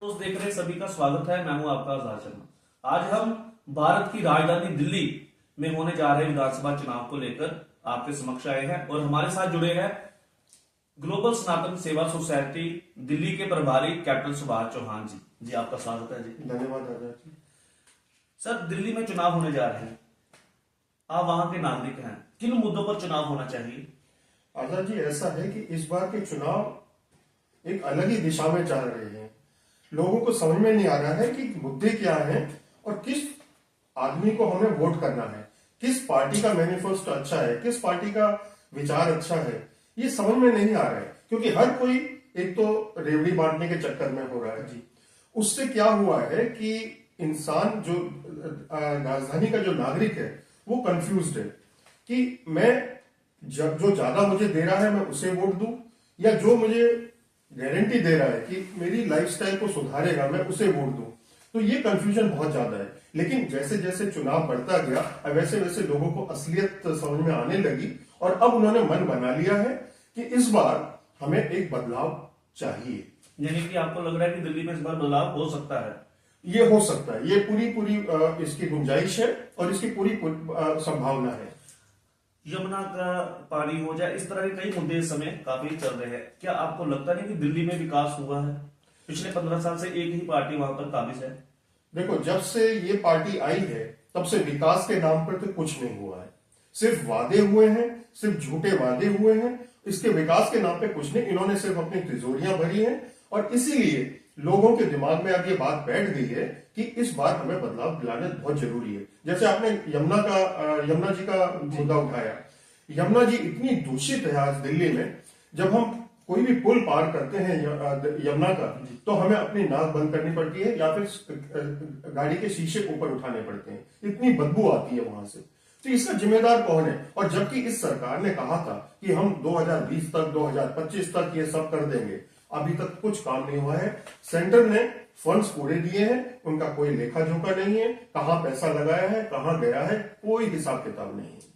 दोस्त देख रहे सभी का स्वागत है। मैं हूं आपका आजाद शर्मा। आज हम भारत की राजधानी दिल्ली में होने जा रहे विधानसभा चुनाव को लेकर आपके समक्ष आए हैं और हमारे साथ जुड़े हैं ग्लोबल सनातन सेवा सोसाइटी दिल्ली के प्रभारी कैप्टन सुभाष चौहान जी। जी आपका स्वागत है जी। धन्यवाद आजाद जी। सर, दिल्ली में चुनाव होने जा रहे हैं, आप वहां के नागरिक हैं, किन मुद्दों पर चुनाव होना चाहिए? आजाद जी, ऐसा है कि इस बार के चुनाव एक अलग ही दिशा में चल रहे हैं। लोगों को समझ में नहीं आ रहा है कि मुद्दे क्या हैं और किस आदमी को हमें वोट करना है, किस पार्टी का मैनिफेस्टो अच्छा है, किस पार्टी का विचार अच्छा है, ये समझ में नहीं आ रहा है। क्योंकि हर कोई एक तो रेवड़ी बांटने के चक्कर में हो रहा है जी। उससे क्या हुआ है कि इंसान जो राजधानी का जो नागरिक है वो कंफ्यूज्ड है कि मैं जो ज्यादा मुझे दे रहा है मैं उसे वोट दूं, या जो मुझे गारंटी दे रहा है कि मेरी लाइफस्टाइल को सुधारेगा मैं उसे वोट दूं। तो ये कंफ्यूजन बहुत ज्यादा है। लेकिन जैसे जैसे चुनाव बढ़ता गया वैसे वैसे लोगों को असलियत समझ में आने लगी और अब उन्होंने मन बना लिया है कि इस बार हमें एक बदलाव चाहिए। यानी कि आपको लग रहा है कि दिल्ली में इस बार बदलाव हो सकता है? ये हो सकता है, ये पूरी पूरी इसकी गुंजाइश है और इसकी पूरी संभावना है। यमुना का पानी हो जाए, इस तरह के कई मुद्दे इस समय काफी चल रहे हैं। क्या आपको लगता नहीं कि दिल्ली में विकास हुआ है? पिछले 15 साल से एक ही पार्टी वहां पर काबिज है। देखो, जब से ये पार्टी आई है तब से विकास के नाम पर तो कुछ नहीं हुआ है। सिर्फ वादे हुए हैं, सिर्फ झूठे वादे हुए हैं। इसके विकास के नाम पे कुछ नहीं। इन्होंने सिर्फ अपनी तिजोरियां भरी हैं और इसीलिए लोगों के दिमाग में अब ये बात बैठ गई है कि इस बार हमें बदलाव दिलाना बहुत जरूरी है। जैसे आपने यमुना जी का मुद्दा उठाया। यमुना जी इतनी दूषित है आज दिल्ली में। जब हम कोई भी पुल पार करते हैं यमुना का तो हमें अपनी नाक बंद करनी पड़ती है या फिर गाड़ी के शीशे ऊपर उठाने पड़ते हैं, इतनी बदबू आती है वहां से। तो इसका जिम्मेदार कौन है? और जबकि इस सरकार ने कहा था कि हम 2020 तक 2025 तक ये सब कर देंगे, अभी तक कुछ काम नहीं हुआ है। सेंटर ने फंड्स पूरे दिए हैं, उनका कोई लेखा जोखा नहीं है, कहां पैसा लगाया है कहां गया है कोई हिसाब किताब नहीं है।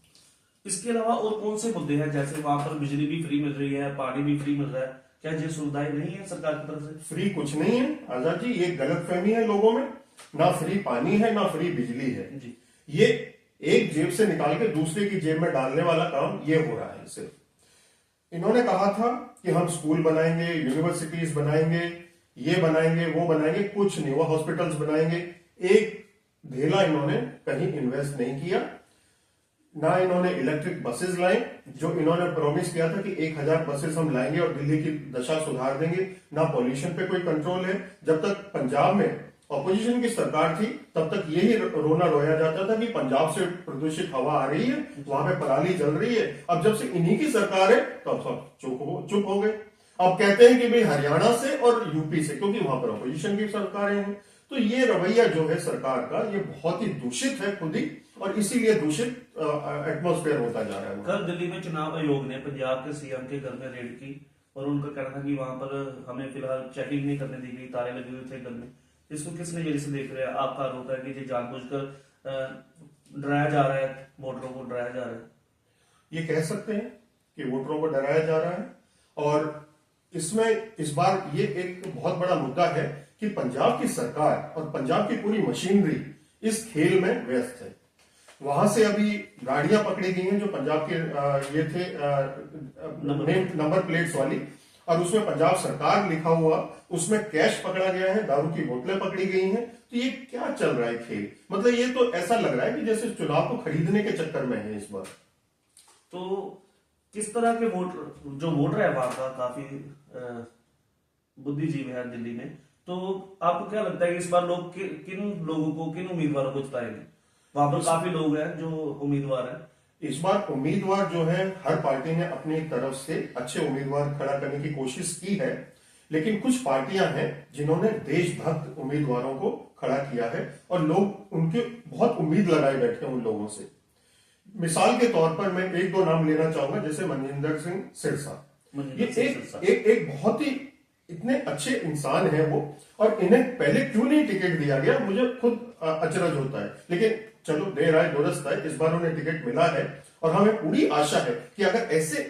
इसके अलावा और कौन से मुद्दे हैं? जैसे वहां पर बिजली भी फ्री मिल रही है, पानी भी फ्री मिल रहा है, क्या ये सुविधाएं नहीं है सरकार की तरफ से? फ्री कुछ नहीं है आजाद जी, ये गलतफहमी है लोगों में। ना फ्री पानी है ना फ्री बिजली है जी। ये एक जेब से निकाल के दूसरे की जेब में डालने वाला काम ये हो रहा है। सिर्फ इन्होंने कहा था कि हम स्कूल बनाएंगे, यूनिवर्सिटीज बनाएंगे, ये बनाएंगे वो बनाएंगे, कुछ नहीं हुआ। हॉस्पिटल्स बनाएंगे, एक धेला इन्होंने कहीं इन्वेस्ट नहीं किया। ना इन्होंने इलेक्ट्रिक बसेस लाए, जो इन्होंने प्रॉमिस किया था कि 1000 बसेस हम लाएंगे और दिल्ली की दशा सुधार देंगे। ना पॉल्यूशन पे कोई कंट्रोल है। जब तक पंजाब में ऑपोजिशन की सरकार थी तब तक यही रोना रोया जाता था कि पंजाब से प्रदूषित हवा आ रही है, वहां पे पराली जल रही है। अब जब से इन्हीं की सरकार है तो अब सब चुप हो गए। अब कहते हैं कि भाई हरियाणा से और यूपी से, क्योंकि वहां पर ऑपोजिशन की सरकारें हैं। तो ये रवैया जो है सरकार का ये बहुत ही दूषित है खुद ही, और इसीलिए दूषित एटमॉस्फेयर होता जा रहा है। कल दिल्ली में चुनाव आयोग ने पंजाब के सीएम के घर में रेड की और उनका कहना था कि वहां पर हमें फिलहाल चेकिंग नहीं करने दी गई, ताले लगे हुए थे घर में। इसको किस नजरिए से देख रहे हैं? आपका आरोप है कि ये जानबूझकर डराया जा रहा है, वोटरों को डराया जा रहा है। ये कह सकते हैं कि वोटरों को डराया जा रहा है। और इसमें इस बार ये एक बहुत बड़ा मुद्दा है कि पंजाब की सरकार और पंजाब की पूरी मशीनरी इस खेल में व्यस्त है। वहां से अभी गाड़ियां पकड़ी गई हैं जो पंजाब के ये थे नंबर प्लेट्स वाली, और उसमें पंजाब सरकार लिखा हुआ, उसमें कैश पकड़ा गया है, दारू की बोतलें पकड़ी गई हैं। तो ये क्या चल रहा है खेल? मतलब ये तो ऐसा लग रहा है कि जैसे चुनाव को खरीदने के चक्कर में है इस बार। तो किस तरह के वोटर है वहां का काफी बुद्धिजीवी है दिल्ली में, तो आपको क्या लगता है कि इस बार लोग किन लोगों को, किन उम्मीदवारों को जिताएंगे? वहां पर काफी लोग हैं जो उम्मीदवार हैं। इस बार उम्मीदवार जो है, हर पार्टी ने अपनी तरफ से अच्छे उम्मीदवार खड़ा करने की कोशिश की है, लेकिन कुछ पार्टियां हैं जिन्होंने देशभक्त उम्मीदवारों को खड़ा किया है और लोग उनके बहुत उम्मीद लगाए बैठे हैं उन लोगों से। मिसाल के तौर पर मैं एक दो नाम लेना चाहूंगा, जैसे मनजिंदर सिंह सिरसा। ये एक बहुत ही इतने अच्छे इंसान हैं वो, और इन्हें पहले क्यों नहीं टिकट दिया गया मुझे खुद अचरज होता है। लेकिन चलो, देर आए दुरुस्त आए, इस बार उन्हें टिकट मिला है और हमें पूरी आशा है कि अगर ऐसे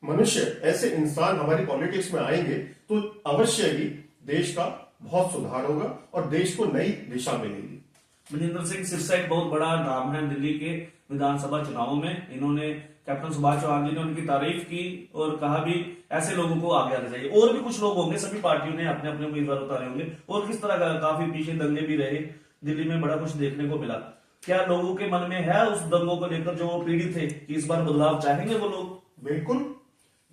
मनुष्य, ऐसे इंसान हमारी पॉलिटिक्स में आएंगे तो अवश्य ही देश का बहुत सुधार होगा और देश को नई दिशा मिलेगी। मनजिंदर सिंह सिरसा एक बहुत बड़ा नाम है दिल्ली के विधानसभा चुनावों में। इन्होंने कैप्टन सुभाष चौहान जी ने उनकी तारीफ की और कहा भी ऐसे लोगों को आगे आना चाहिए। और भी कुछ लोग होंगे, सभी पार्टियों ने अपने अपने उम्मीदवार उतारे होंगे और किस तरह का काफी पीछे दंगे भी रहे, दिल्ली में बड़ा कुछ देखने को मिला। क्या लोगों के मन में है उस दंगों को लेकर जो पीड़ित थे कि इस बार बदलाव चाहेंगे वो लोग? बिल्कुल,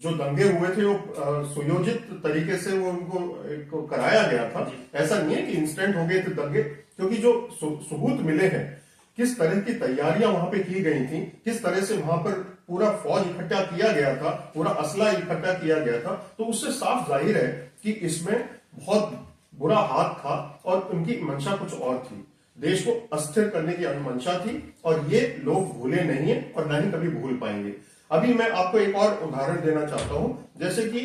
जो दंगे हुए थे वो सुयोजित तरीके से वो उनको कराया गया था। ऐसा नहीं है कि इंस्टेंट हो गए थे दंगे, क्योंकि जो सबूत मिले हैं किस तरह की तैयारियां वहां पे की गई थी, किस तरह से वहां पर पूरा फौज इकट्ठा किया गया था, पूरा असला इकट्ठा किया गया था, तो उससे साफ जाहिर है कि इसमें बहुत बुरा हाथ था और उनकी मंशा कुछ और थी। देश को अस्थिर करने की मंशा थी और ये लोग भूले नहीं है और ना ही कभी भूल पाएंगे। अभी मैं आपको एक और उदाहरण देना चाहता हूं, जैसे कि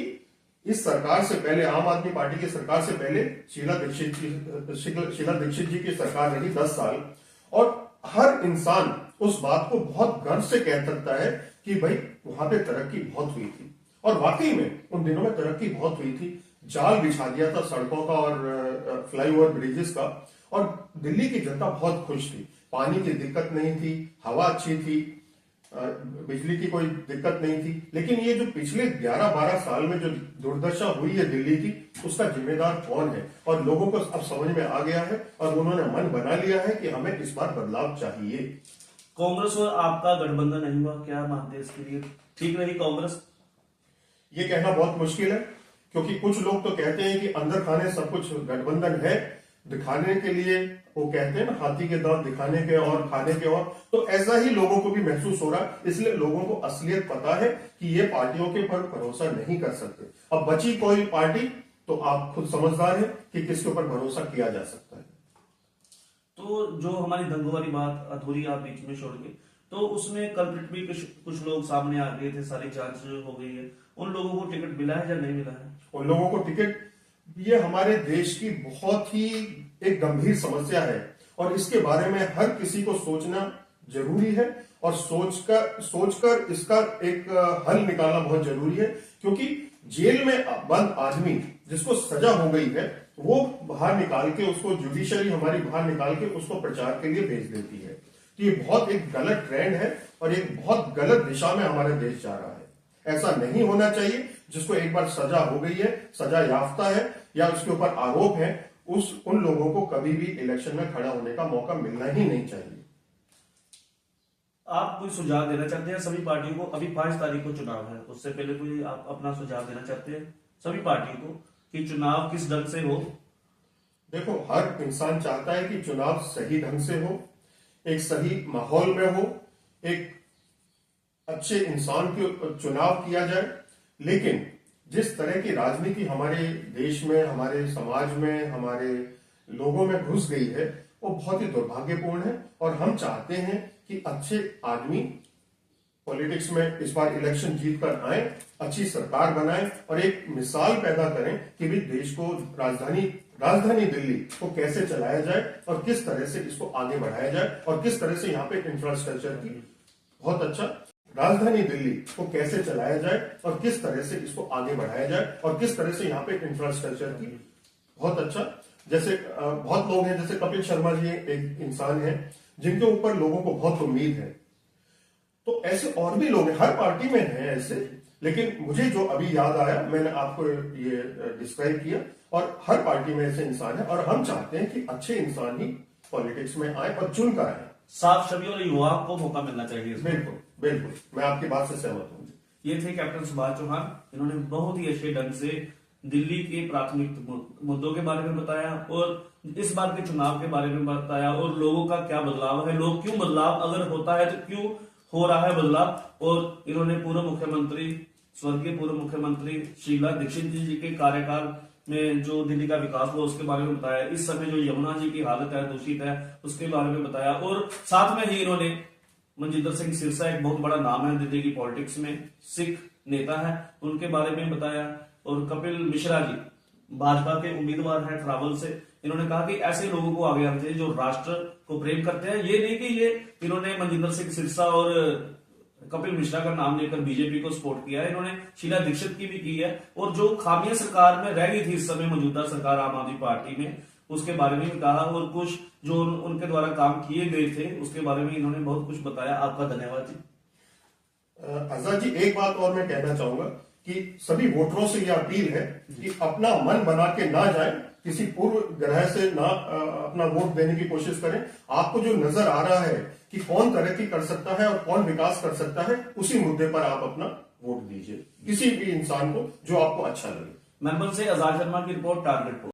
इस सरकार से पहले, आम आदमी पार्टी की सरकार से पहले शीला दीक्षित जी की सरकार रही 10 साल, और हर इंसान उस बात को बहुत गर्व से कह सकता है कि भाई वहां पे तरक्की बहुत हुई थी। और वाकई में उन दिनों में तरक्की बहुत हुई थी। जाल बिछा दिया था सड़कों का और फ्लाईओवर ब्रिजेस का, और दिल्ली की जनता बहुत खुश थी। पानी की दिक्कत नहीं थी, हवा अच्छी थी, बिजली की कोई दिक्कत नहीं थी। लेकिन ये जो पिछले 11-12 साल में जो दुर्दशा हुई है दिल्ली की, उसका जिम्मेदार कौन है? और लोगों को अब समझ में आ गया है और उन्होंने मन बना लिया है कि हमें इस बार बदलाव चाहिए। कांग्रेस और आपका गठबंधन नहीं हुआ, क्या मानते हैं इसके लिए? ठीक रही कांग्रेस? ये कहना बहुत मुश्किल है, क्योंकि कुछ लोग तो कहते हैं कि अंदर खाने सब कुछ गठबंधन है, दिखाने के लिए वो कहते हैं ना, हाथी के दांत दिखाने के और खाने के और, तो ऐसा ही लोगों को भी महसूस हो रहा। इसलिए लोगों को असलियत पता है कि ये पार्टियों के पर भरोसा नहीं कर सकते। अब बची कोई पार्टी तो आप खुद समझदार हैं कि किसके ऊपर भरोसा किया जा सकता है। तो जो हमारी दंगों वाली बात अधूरी आप बीच में छोड़ के, तो उसमें कल्प्रिट भी कुछ लोग सामने आ गए थे, सारी जांच हो गई है, उन लोगों को टिकट मिला है या नहीं मिला है? उन लोगों को टिकट, ये हमारे देश की बहुत ही एक गंभीर समस्या है और इसके बारे में हर किसी को सोचना जरूरी है और सोचकर इसका एक हल निकालना बहुत जरूरी है। क्योंकि जेल में बंद आदमी जिसको सजा हो गई है, वो बाहर निकाल के उसको, जुडिशरी हमारी बाहर निकाल के उसको प्रचार के लिए भेज देती है। तो ये बहुत एक गलत ट्रेंड है और एक बहुत गलत दिशा में हमारा देश जा रहा है। ऐसा नहीं होना चाहिए। जिसको एक बार सजा हो गई है, सजा याफ्ता है या उसके ऊपर आरोप है, उन लोगों को कभी भी इलेक्शन में खड़ा होने का मौका मिलना ही नहीं चाहिए। आप कोई सुझाव देना चाहते हैं सभी पार्टियों को? अभी 5 तारीख को चुनाव है, उससे पहले कोई आप अपना सुझाव देना चाहते हैं सभी पार्टियों को कि चुनाव किस ढंग से हो? देखो, हर इंसान चाहता है कि चुनाव सही ढंग से हो, एक सही माहौल में हो, एक अच्छे इंसान के चुनाव किया जाए। लेकिन जिस तरह की राजनीति हमारे देश में, हमारे समाज में, हमारे लोगों में घुस गई है, वो बहुत ही दुर्भाग्यपूर्ण है। और हम चाहते हैं कि अच्छे आदमी पॉलिटिक्स में इस बार इलेक्शन जीत कर आए, अच्छी सरकार बनाए और एक मिसाल पैदा करें कि भी देश को, राजधानी दिल्ली को कैसे चलाया जाए और किस तरह से इसको आगे बढ़ाया जाए और किस तरह से यहाँ पे इंफ्रास्ट्रक्चर की बहुत अच्छा, राजधानी दिल्ली को कैसे चलाया जाए और किस तरह से इसको आगे बढ़ाया जाए और किस तरह से यहाँ पे इंफ्रास्ट्रक्चर की बहुत अच्छा, जैसे बहुत लोग हैं, जैसे कपिल शर्मा जी एक इंसान है जिनके ऊपर लोगों को बहुत उम्मीद है। तो ऐसे और भी लोग हैं, हर पार्टी में हैं ऐसे। लेकिन मुझे जो अभी याद आया, मैंने आपको ये डिस्क्राइब किया, और हर पार्टी में ऐसे इंसान है और हम चाहते हैं कि अच्छे इंसान ही पॉलिटिक्स में आए और चुनकर आए। साफ छवि और युवाओं को मौका मिलना चाहिए। बिल्कुल बिल्कुल, मैं आपकी बात से सहमत हूँ। ये थे कैप्टन सुभाष चौहान। इन्होंने बहुत ही अच्छे ढंग से दिल्ली के प्राथमिक मुद्दों के बारे में बताया और इस बार के चुनाव के बारे में बताया और लोगों का क्या बदलाव है, लोग क्यों, बदलाव अगर होता है तो क्यों हो रहा है बदलाव। और इन्होंने स्वर्गीय पूर्व मुख्यमंत्री शीला दीक्षित जी के कार्यकाल में जो दिल्ली का विकास हुआ उसके बारे में बताया। इस समय जो यमुना जी की हालत है, दूषित है, उसके बारे में बताया। और साथ में ही इन्होंने मनजिंदर सिंह सिरसा, एक बहुत बड़ा नाम है दिल्ली की पॉलिटिक्स में, सिख नेता है, उनके बारे में बताया। और कपिल मिश्रा जी भाजपा के उम्मीदवार हैं ट्रैवल से। इन्होंने कहा कि ऐसे लोगों को आगे आना चाहिए जो राष्ट्र को प्रेम करते हैं। ये नहीं कि ये इन्होंने मनजिंदर सिंह सिरसा और कपिल मिश्रा का नाम लेकर बीजेपी को सपोर्ट किया है। इन्होंने शीला दीक्षित की भी की है, और जो खामियां सरकार में रह गई थी इस समय मौजूदा सरकार आम आदमी पार्टी में, उसके बारे में भी कहा, और कुछ जो उनके द्वारा काम किए गए थे उसके बारे में इन्होंने बहुत कुछ बताया। आपका धन्यवाद जी। आजाद जी, एक बात और मैं कहना चाहूंगा कि सभी वोटरों से यह अपील है कि अपना मन बना के ना जाए, किसी पूर्व ग्रह से ना अपना वोट देने की कोशिश करें। आपको जो नजर आ रहा है कि कौन तरक्की कर सकता है और कौन विकास कर सकता है, उसी मुद्दे पर आप अपना वोट दीजिए, किसी भी इंसान को जो आपको अच्छा लगे। मेंबर से आजाद शर्मा की रिपोर्ट, टारगेट पोस्ट।